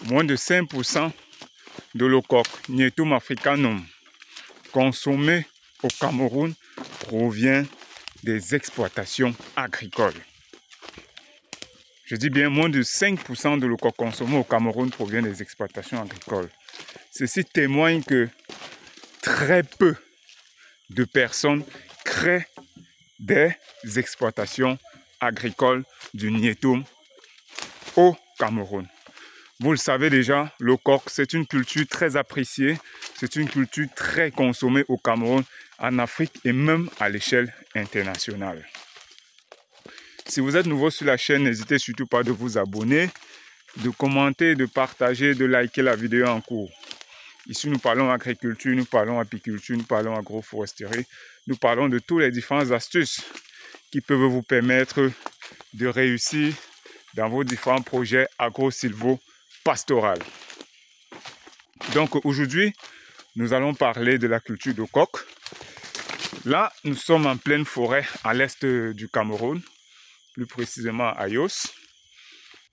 moins de 5% de l'Ocoque Nyetum africanum consommé au Cameroun provient des exploitations agricoles. Je dis bien moins de 5% de l'Ocoque consommé au Cameroun provient des exploitations agricoles. Ceci témoigne que très peu de personnes créent des exploitations agricoles du Nyetum au Cameroun. Vous le savez déjà, l'Ocoque, c'est une culture très appréciée, c'est une culture très consommée au Cameroun, en Afrique et même à l'échelle internationale. Si vous êtes nouveau sur la chaîne, n'hésitez surtout pas de vous abonner, de commenter, de partager, de liker la vidéo en cours. Ici, nous parlons agriculture, nous parlons apiculture, nous parlons agroforesterie, nous parlons de toutes les différentes astuces qui peuvent vous permettre de réussir dans vos différents projets agro-silvo-pastoraux. Donc aujourd'hui, nous allons parler de la culture de coque. Là, nous sommes en pleine forêt à l'est du Cameroun, plus précisément à Yos.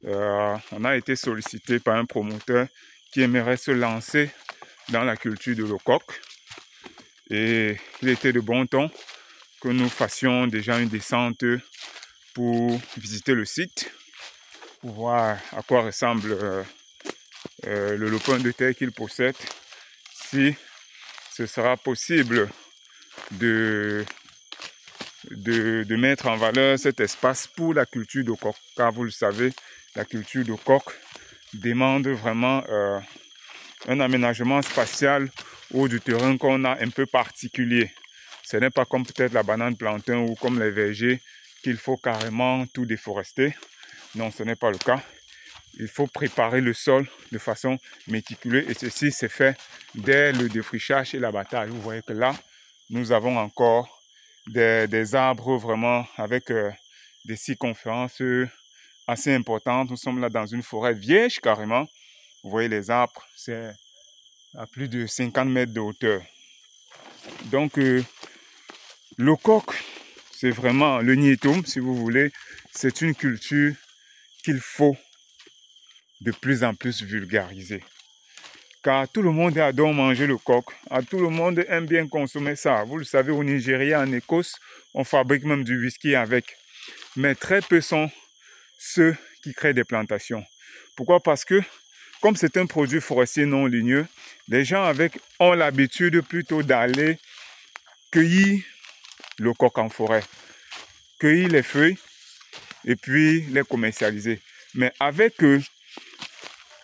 On a été sollicité par un promoteur qui aimerait se lancer dans la culture de l'Ocoque. Et il était de bon ton que nous fassions déjà une descente pour visiter le site, pour voir à quoi ressemble le lopin de terre qu'il possède, si ce sera possible de mettre en valeur cet espace pour la culture de coque. Car vous le savez, la culture de coque demande vraiment un aménagement spatial ou du terrain qu'on a un peu particulier. Ce n'est pas comme peut-être la banane plantain ou comme les vergers qu'il faut carrément tout déforester. Non, ce n'est pas le cas. Il faut préparer le sol de façon méticuleuse et ceci c'est fait dès le défrichage et l'abattage. Vous voyez que là, nous avons encore des arbres vraiment avec des circonférences assez importantes. Nous sommes là dans une forêt vierge carrément. Vous voyez les arbres, c'est à plus de 50 mètres de hauteur. Donc, l'Ocoque, c'est vraiment le Nyetum, si vous voulez. C'est une culture qu'il faut de plus en plus vulgariser. Car tout le monde adore manger le coq. Tout le monde aime bien consommer ça. Vous le savez, au Nigeria, en Écosse, on fabrique même du whisky avec. Mais très peu sont ceux qui créent des plantations. Pourquoi? Parce que, comme c'est un produit forestier non ligneux, les gens ont l'habitude plutôt d'aller cueillir le coq en forêt, cueillir les feuilles et puis les commercialiser. Mais avec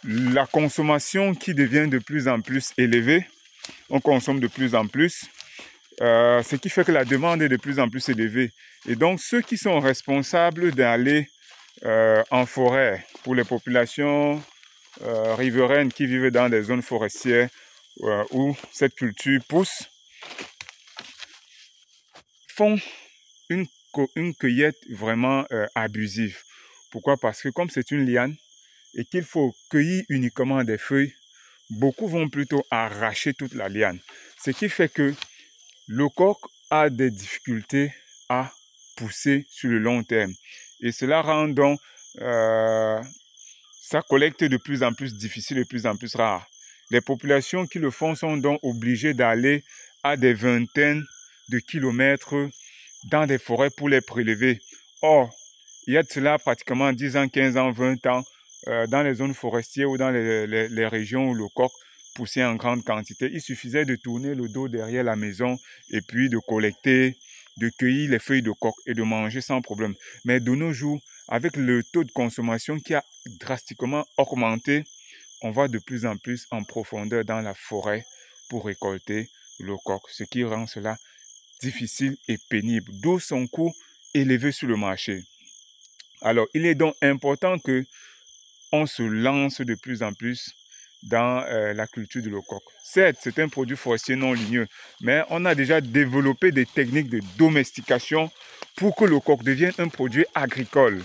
la consommation qui devient de plus en plus élevée, on consomme de plus en plus, ce qui fait que la demande est de plus en plus élevée. Et donc, ceux qui sont responsables d'aller en forêt pour les populations riveraines qui vivent dans des zones forestières où cette culture pousse, font une cueillette vraiment abusive. Pourquoi? Parce que comme c'est une liane et qu'il faut cueillir uniquement des feuilles, beaucoup vont plutôt arracher toute la liane. Ce qui fait que le coq a des difficultés à pousser sur le long terme. Et cela rend donc sa collecte de plus en plus difficile et de plus en plus rare. Les populations qui le font sont donc obligées d'aller à des vingtaines de kilomètres dans des forêts pour les prélever. Or, il y a de cela pratiquement 10 ans, 15 ans, 20 ans, dans les zones forestières ou dans les régions où le coq poussait en grande quantité, il suffisait de tourner le dos derrière la maison et puis de collecter, de cueillir les feuilles de coq et de manger sans problème. Mais de nos jours, avec le taux de consommation qui a drastiquement augmenté, on va de plus en plus en profondeur dans la forêt pour récolter le coq, ce qui rend cela difficile et pénible, d'où son coût élevé sur le marché. Alors, il est donc important que on se lance de plus en plus dans la culture de l'Ocoque. Certes, c'est un produit forestier non ligneux, mais on a déjà développé des techniques de domestication pour que le coq devienne un produit agricole.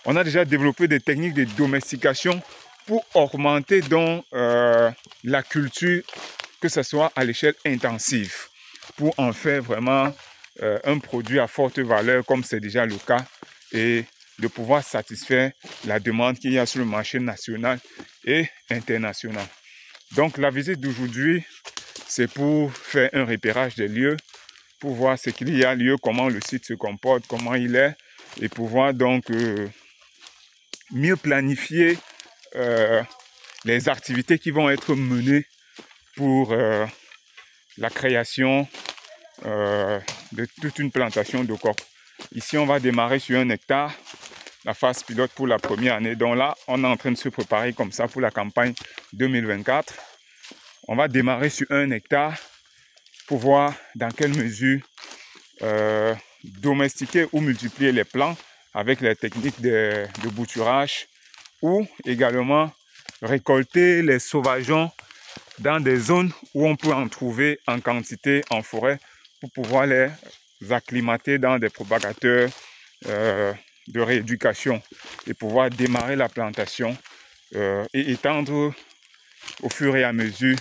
On a déjà développé des techniques de domestication pour augmenter donc la culture, que ce soit à l'échelle intensive, pour en faire vraiment un produit à forte valeur, comme c'est déjà le cas. Et de pouvoir satisfaire la demande qu'il y a sur le marché national et international. Donc la visite d'aujourd'hui, c'est pour faire un repérage des lieux, pour voir ce qu'il y a lieu, comment le site se comporte, comment il est, et pouvoir donc mieux planifier les activités qui vont être menées pour la création de toute une plantation de coque. Ici, on va démarrer sur 1 hectare, la phase pilote pour la première année. Donc là, on est en train de se préparer comme ça pour la campagne 2024. On va démarrer sur 1 hectare pour voir dans quelle mesure domestiquer ou multiplier les plants avec les techniques de bouturage, ou également récolter les sauvageons dans des zones où on peut en trouver en quantité en forêt pour pouvoir les acclimater dans des propagateurs de rééducation et pouvoir démarrer la plantation et étendre au fur et à mesure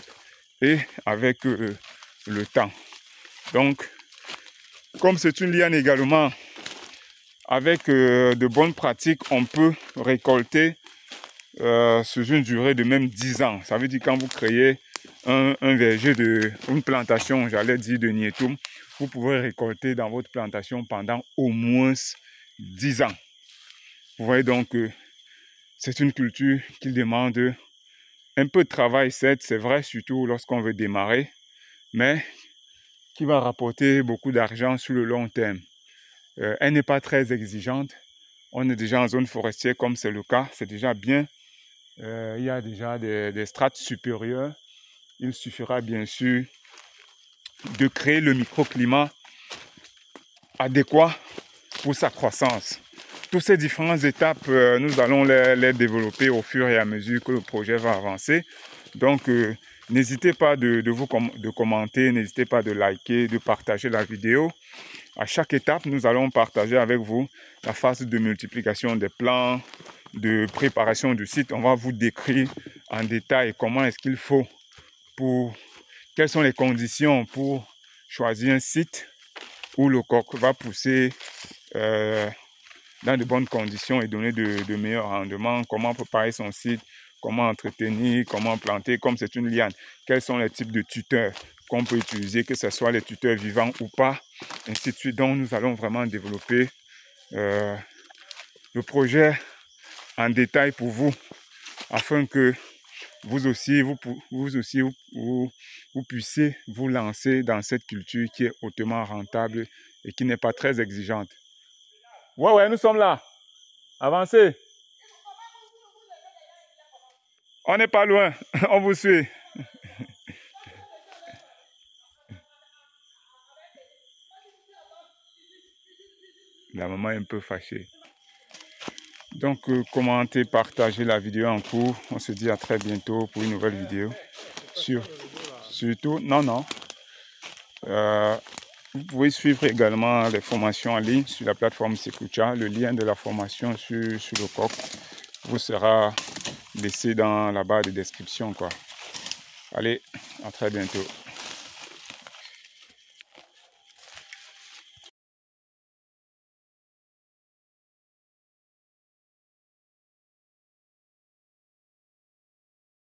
et avec le temps. Donc, comme c'est une liane également, avec de bonnes pratiques, on peut récolter sur une durée de même 10 ans. Ça veut dire quand vous créez un verger, une plantation, j'allais dire de Nietum, vous pouvez récolter dans votre plantation pendant au moins 10 ans. Vous voyez donc que c'est une culture qui demande un peu de travail, c'est vrai, surtout lorsqu'on veut démarrer, mais qui va rapporter beaucoup d'argent sur le long terme. Elle n'est pas très exigeante. On est déjà en zone forestière comme c'est le cas, c'est déjà bien. Il y a déjà des strates supérieures. Il suffira bien sûr de créer le microclimat adéquat pour sa croissance. Toutes ces différentes étapes, nous allons les développer au fur et à mesure que le projet va avancer. Donc, n'hésitez pas de commenter, n'hésitez pas de liker, de partager la vidéo. À chaque étape, nous allons partager avec vous la phase de multiplication des plants, de préparation du site. On va vous décrire en détail comment est-ce qu'il faut, quelles sont les conditions pour choisir un site où le coq va pousser dans de bonnes conditions et donner de meilleurs rendements, comment préparer son site, comment entretenir, comment planter, comme c'est une liane, quels sont les types de tuteurs qu'on peut utiliser, que ce soit les tuteurs vivants ou pas, ainsi de suite. Donc nous allons vraiment développer le projet en détail pour vous, afin que vous aussi, vous puissiez vous lancer dans cette culture qui est hautement rentable et qui n'est pas très exigeante. Ouais, nous sommes là. Avancez. On n'est pas loin. On vous suit. La maman est un peu fâchée. Donc, commentez, partagez la vidéo en cours. On se dit à très bientôt pour une nouvelle vidéo. Surtout, non. Vous pouvez suivre également les formations en ligne sur la plateforme Sekucha. Le lien de la formation sur le coq vous sera laissé dans la barre de description, quoi. Allez, à très bientôt.